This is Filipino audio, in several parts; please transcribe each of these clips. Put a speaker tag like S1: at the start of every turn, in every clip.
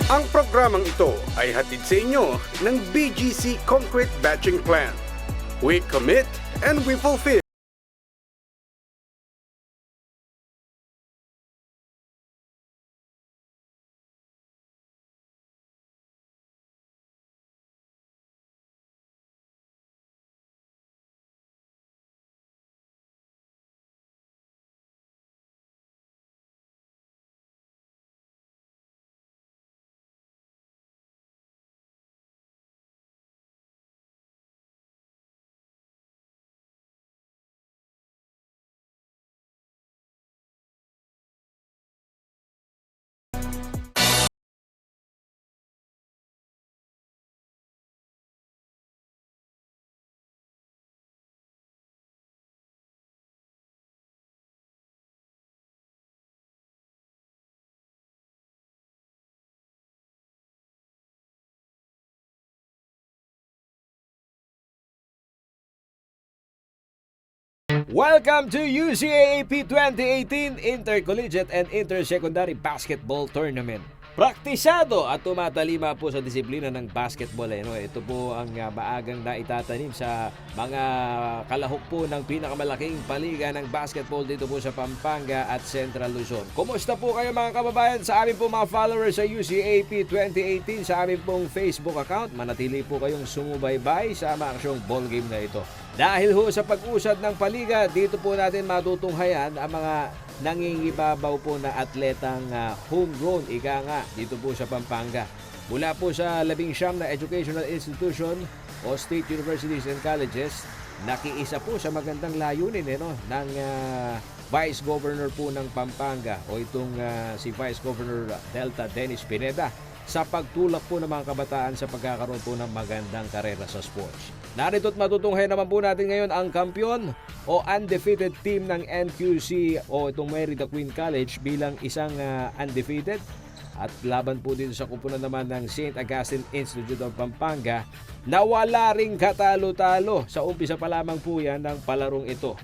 S1: Ang programang ito ay hatid sa inyo ng BGC Concrete Batching Plant. We commit and we fulfill.
S2: Welcome to UCAAP 2018 Intercollegiate and Intersecondary Basketball Tournament. Praktisado at tumatalima po sa disiplina ng basketball. Ito po ang maagang naitatanim sa mga kalahok po ng pinakamalaking paliga ng basketball dito po sa Pampanga at Central Luzon. Kumusta po kayo mga kababayan sa aming po mga followers sa UCAAP 2018 sa aming pong Facebook account? Manatili po kayong sumubaybay sa maaksyong ball game na ito. Dahil ho sa pag-usad ng paliga, dito po natin matutunghayan ang mga nangingibabaw po na atletang homegrown, ika nga, dito po sa Pampanga. Mula po sa 19 na educational institution o state universities and colleges, nakiisa po sa magandang layunin ng Vice Governor po ng Pampanga o itong si Vice Governor Delta Dennis Pineda sa pagtulak po ng mga kabataan sa pagkakaroon po ng magandang karera sa sports. Narito't matutunghay naman po natin ngayon ang kampiyon o undefeated team ng NQC o itong Merida Queen College bilang isang undefeated at laban po dito sa kupunan naman ng St. Augustine Institute of Pampanga na wala ring katalo-talo sa umpisa pa lamang po yan ng palarong ito.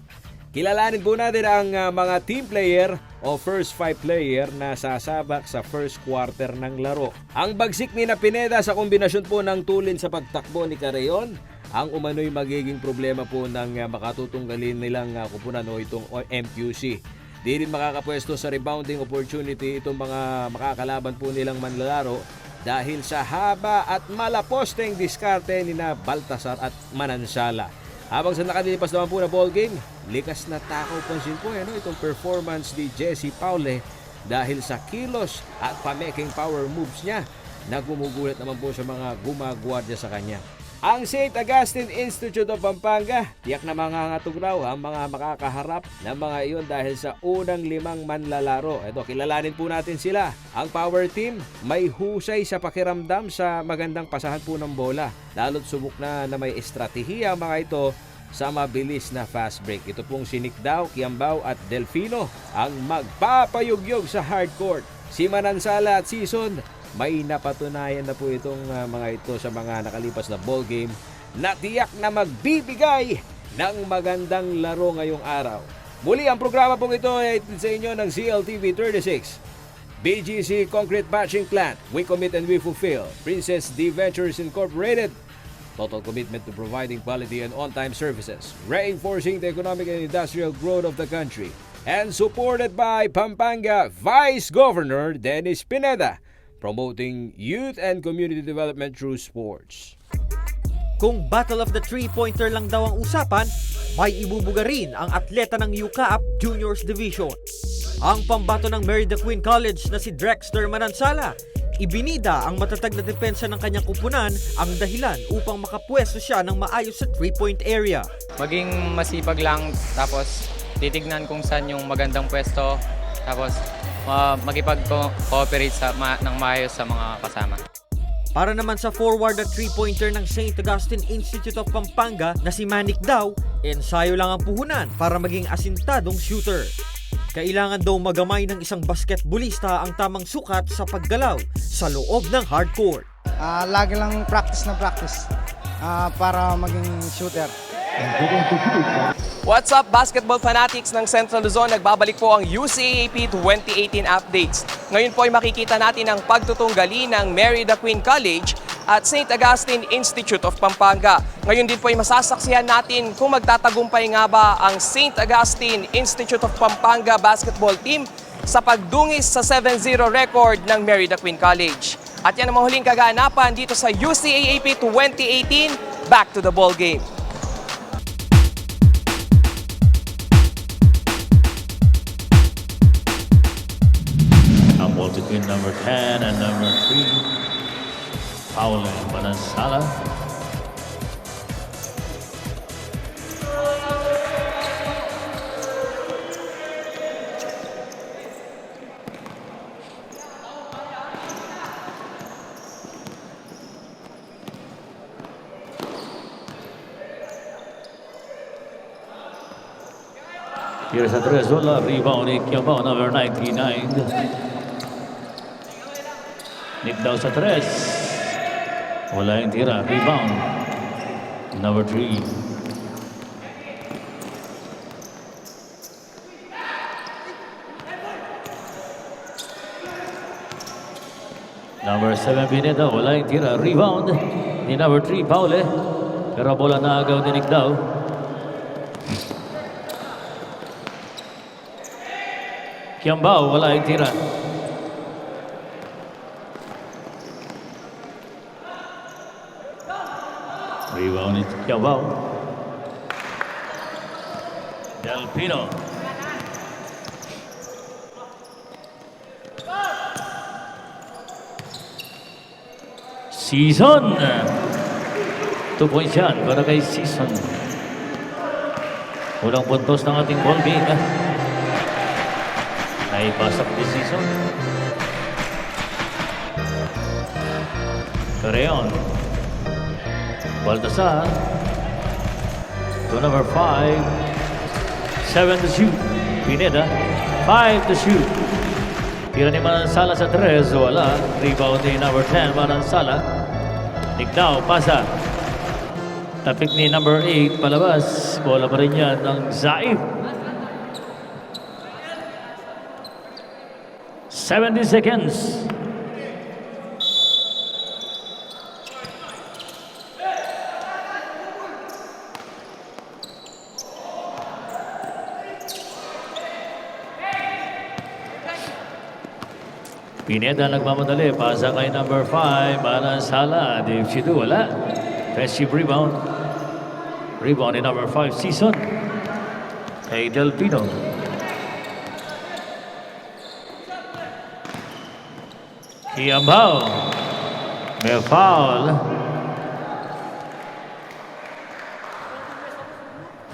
S2: Kilalanin po natin ang mga team player o first 5 player na sasabak sa first quarter ng laro. Ang bagsik ni Pineda sa kombinasyon po ng tulin sa pagtakbo ni Carreon, ang umano'y magiging problema po ng makatutunggalin nilang kupunan o itong MQC. Di rin makakapwesto sa rebounding opportunity itong mga makakalaban po nilang manlalaro dahil sa haba at malaposteng diskarte ni na Baltasar at Manansala. Habang sa nakalipas naman po na ball game, likas na takaw pansin po itong performance ni Jesse Paule dahil sa kilos at pameking power moves niya na gumugulat naman po sa mga gumagwardya sa kanya. Ang St. Augustine Institute of Pampanga, tiyak na mangangatog raw ang mga makakaharap ng mga iyon dahil sa unang 5 manlalaro. Ito, kilalanin po natin sila. Ang power team, may husay sa pakiramdam sa magandang pasahan po ng bola. Lalo't subok na may estratehiya ang mga ito sa mabilis na fast break. Ito pong si Nikdao, Kiambao at Delfino ang magpapayugyog sa hardcourt. Si Manansala at Season, may napatunayan na po itong mga ito sa mga nakalipas na ball game na tiyak na magbibigay ng magandang laro ngayong araw. Muli ang programa pong ito ay sa inyo ng CLTV 36. BGC Concrete Batching Plant, we commit and we fulfill. Princess D Ventures Incorporated, total commitment to providing quality and on-time services, reinforcing the economic and industrial growth of the country, and supported by Pampanga Vice Governor Dennis Pineda, promoting youth and community development through sports.
S3: Kung Battle of the Three-Pointer lang daw ang usapan, may ibubuga rin ang atleta ng UCAAP Juniors Division. Ang pambato ng Merida Queen College na si Drexter Manansala, ibinida ang matatag na depensa ng kanyang kupunan ang dahilan upang makapwesto siya ng maayos sa 3-point area.
S4: Maging masipag lang, tapos titignan kung saan yung magandang pwesto, tapos makipag-cooperate ng maayos sa mga kasama.
S3: Para naman sa forward at 3-pointer ng St. Augustine Institute of Pampanga na si Manik daw, ensayo lang ang puhunan para maging asintadong shooter. Kailangan daw magamay ng isang basketballista ang tamang sukat sa paggalaw sa loob ng hardcourt.
S5: Lagi lang practice na practice para maging shooter. What's up, basketball fanatics ng Central Luzon? Nagbabalik po ang UCAAP 2018 updates. Ngayon po ay makikita natin ang pagtutunggali ng Mary the Queen College at St. Augustine Institute of Pampanga. Ngayon din po ay masasaksihan natin kung magtatagumpay nga ba ang St. Augustine Institute of Pampanga basketball team sa pagdungis sa 7-0 record ng Mary the Queen College. At yan ang mahuling kaganapan dito sa UCAAP 2018. Back to the ball game.
S6: Ball between number 10 and number 3. Paul Manansala. Here's a Trezola, rebound, Ikiabao, number 99. Nick daw sa 3. Wala yung tira. Rebound. Number 3. Number 7, Pineda. Wala yung tira. Rebound. Ni number 3, Paule. Pero bola na agaw ni Nick daw. Kiambao. Wala yung tira. Rebound ni Kiambao. Del Pino. Season. 2 points yan para kay Season. Unang puntos ng ating ball game. Naipasok ni Season. Carreon. Baltasar to number 5. 7 to shoot. Pineda. 5 to shoot. Tira ni Manansala sa 3. Wala. Rebound ni number 10. Manansala. Nickdown. Pasa. Tapik ni number 8. Palabas. Bola pa rin yan ng Zaif. 70 seconds. Pineda nagmamadali, pasa kay number 5, Manansala, Dave Chidu, wala. Defensive rebound. Rebound ni number 5, Season. Kay Del Pino. Kiambao. May foul.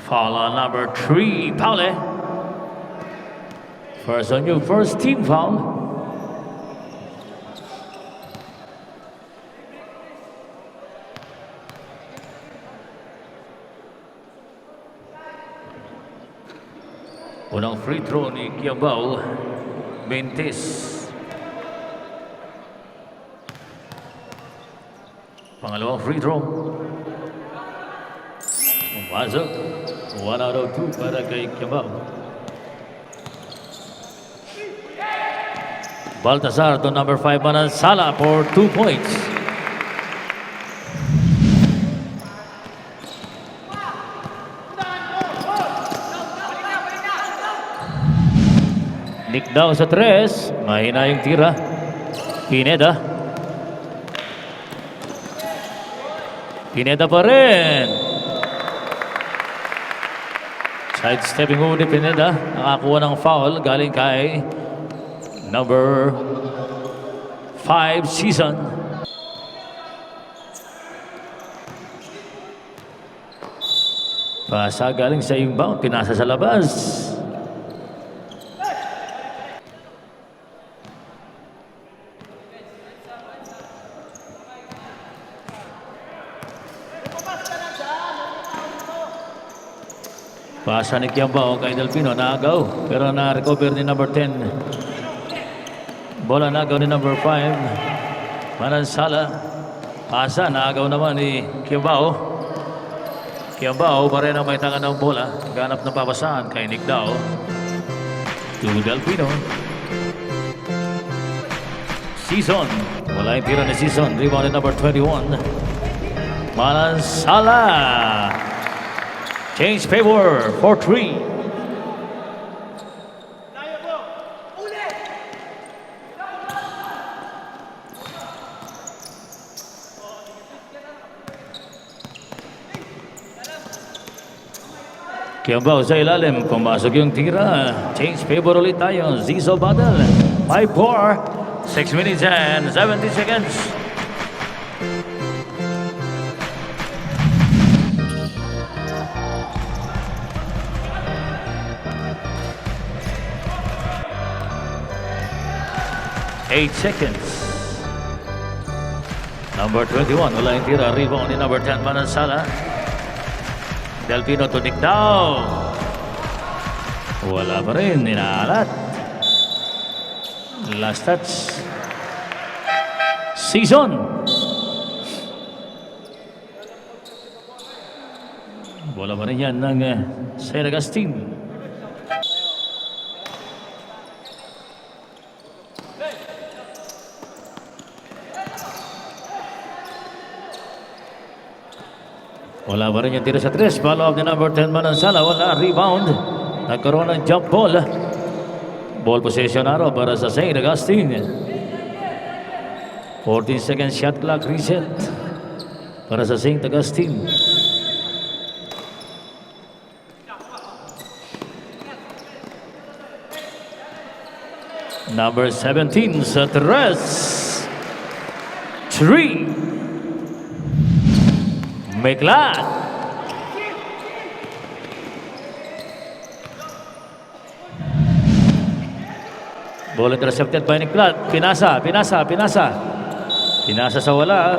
S6: Foul on number 3, Paule. First on you, first team foul. Unang free throw ni Kiambao, Bentis. Pangalawang free throw. Pumasok. 1 out of 2 para kay Kiambao. Baltasar to number 5, Manansala for 2 points. Nick daw sa 3. Mahina yung tira. Pineda. Pineda pa rin. Side-stepping move ni Pineda. Nakakuha ng foul galing kay number 5, Season. Pasa galing sa inbound. Pinasa sa labas. Pasa ni Kiambao kay Del Pino, naagaw. Pero na-recover ni number 10. Bola naagaw ni number 5. Manansala. Pasa, naagaw naman ni Kiambao. Kiambao pa rin ang may tangan ng bola. Ganap na papasahan kay Nick Dao. To Delfino. Season. Wala yung tira ni Season. Rebound at number 21. Manansala. Change favor for 3. Kiambao sa ilalim, pumasok yung tira. Change favor ulit tayo. Zizo Badal. 5-4. 6 minutes and 70 seconds. Eight seconds. Number 21, wala yung tira. Rebound ni number 10, Manansala. Delfino to Nick Dao. Wala pa rin, inaalat. Last touch. Season. Wala pa rin yan ng St. Augustine. Wala pa rin yung tira sa 3. Follow up ni number 10, Manansala. Wala. Rebound. Nagkaroon ng jump ball. Ball possession araw para sa St. Augustine. 14 seconds shot clock reset para sa St. Augustine. Number 17 sa 3. 3. Meklat. Ball intercepted by Meklat. Pinasa sa wala.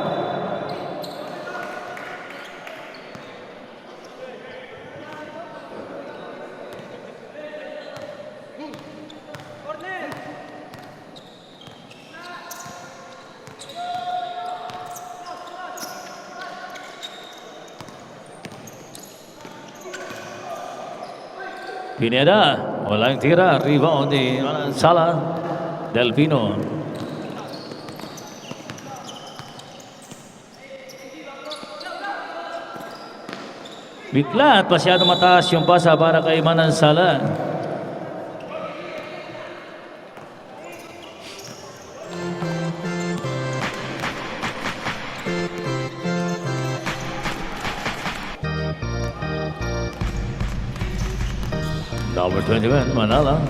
S6: Pineda, walang tira, rebound ni Manansala. Delfino. Bigla at masyado mataas yung pasa para kay Manansala. Number 21, Manala.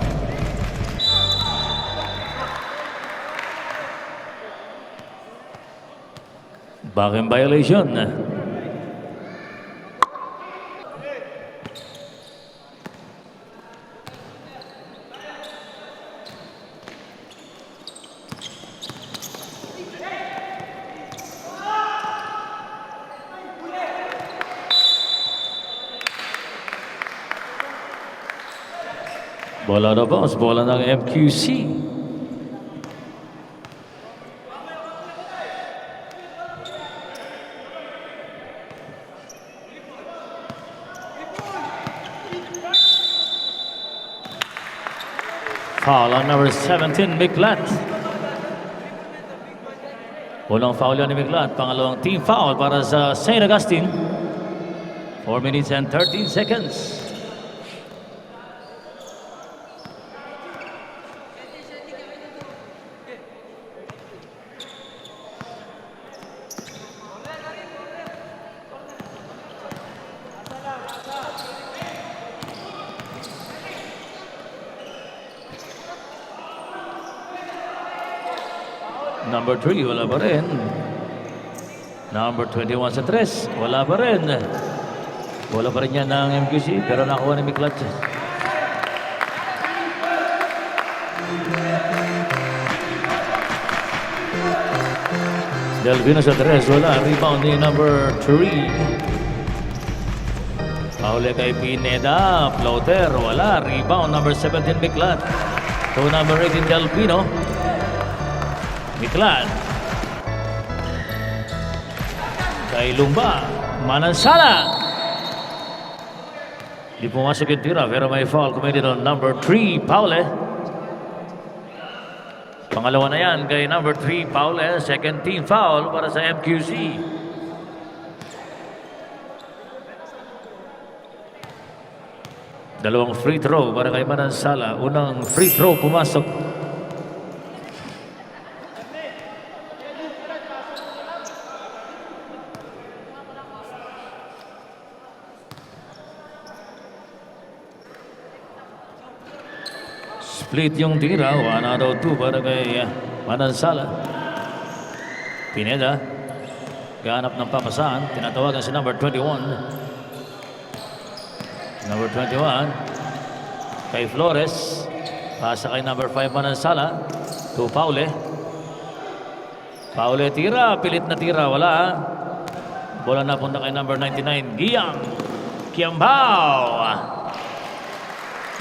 S6: Back in violation. Bola na bounce, bola ng MQC. Foul on number 17, Meklat. Unang foul yan ni Meklat, pangalawang team foul para sa St. Augustine. 4 minutes and 13 seconds. Number 3, wala pa rin. Number 21 sa 3, wala pa rin. Wala pa rin yan ng MQC, pero nakuha ni Meklat. Delfino sa 3, wala. Rebound ni number 3. Pauli kay Pineda, floater, wala. Rebound number 17, Meklat. To number 18, Delfino. Meklat. Kay Lumba. Manansala. Di pumasok yung tira, pero may foul committed on number 3, Paule. Pangalawa na yan kay number 3, Paule. Second team foul para sa MQC. Dalawang free throw para kay Manansala. Unang free throw pumasok. Split yung tira. 1 out of 2 para kay Manansala. Pineda. Gahanap ng papasahan. Tinatawagan si number 21. Number 21. Kay Flores. Pasa kay number 5 Manansala. To Paule. Paule tira. Pilit na tira. Wala. Bola na punta kay number 99. Guillaume Kiambao.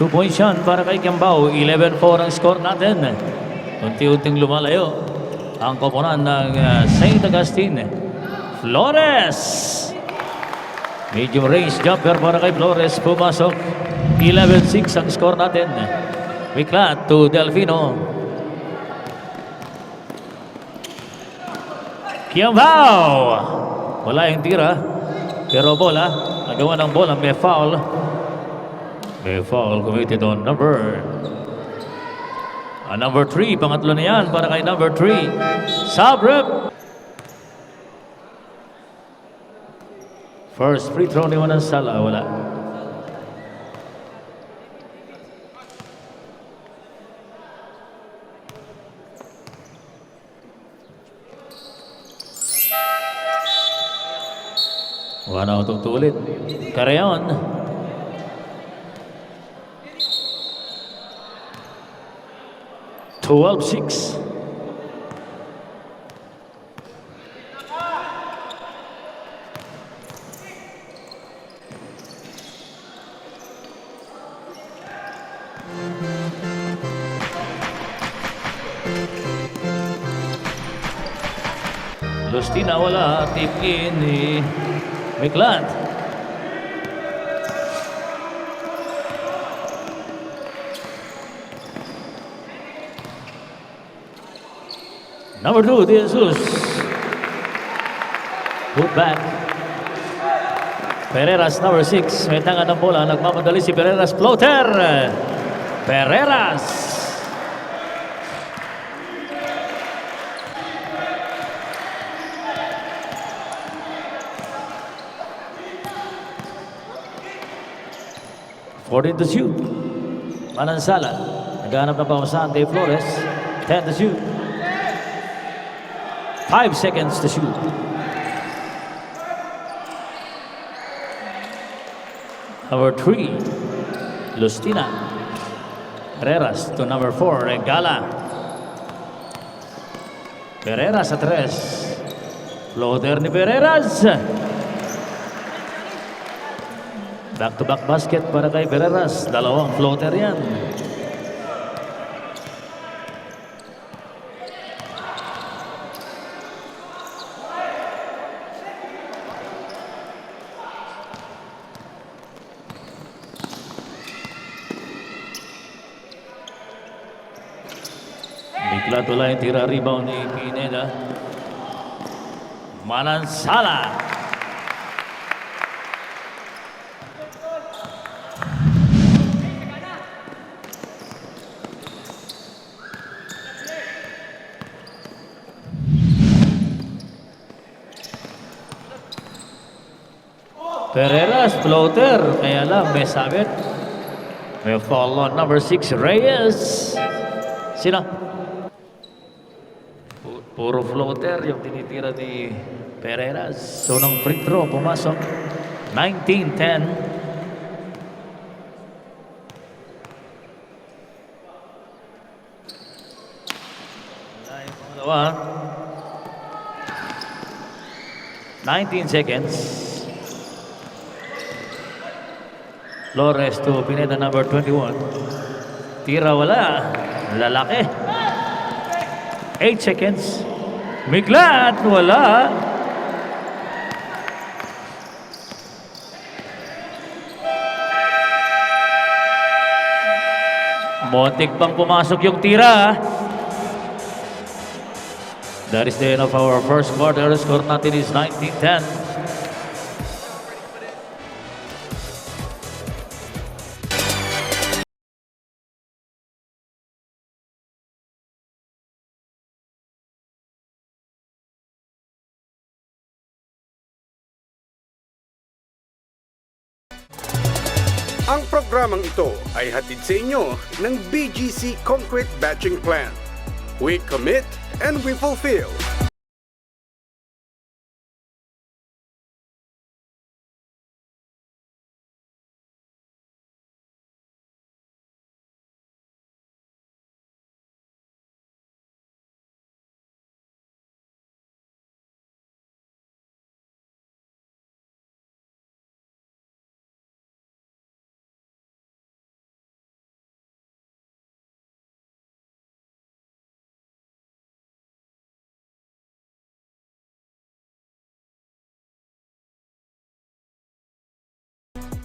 S6: 2 points yan para kay Kiambao. 11-4 ang score natin. Unti-unting lumalayo ang koponan ng St. Augustine. Flores. Medium range jumper para kay Flores. Pumasok. 11-6 ang score natin. Miklat to Delfino. Kiambao. Wala yung tira. Pero bola. Nagawa ng bola. May foul. May foul committed on number 3. Pangatlo na yan para kay number 3. Sabrep. First free throw ni Manansala. Wala. One out of 2 ulit. Carreon. To 12-6. Lustina wala. Tip in ni Miklat. Number 2, De Jesus. Put back. Pereras, number 6. May tangan ng bola. Nagmamadali si Pereras. Floater. Pereras. Fourteen to shoot. Manansala. Naghanap ng pamasahan. Dave Flores. 10 to shoot. 5 seconds to shoot. Number 3, Lustina. Pereras to number 4, Regala. Pereras sa 3. Floater ni Pereras. Back-to-back basket para kay Pereras. Dalawang floater yan. Bigla wala yung tira rebound ni Pineda. Manansala. Pereras, floater. Kaya lang, may sabit. May foul on number 6, Reyes. Sino? Puro floater yung tinitira ni Pereras. So, ng free throw, pumasok. 19-10. Pangalawa. 19 seconds. Flores to Pineda, number 21. Tira wala. Lalaki. 8 seconds. Miklat wala. Montik pang pumasok yung tira. That is the end of our first quarter. Score natin is 19-10.
S1: Ang programang ito ay hatid sa inyo ng BGC Concrete Batching Plant. We commit and we fulfill.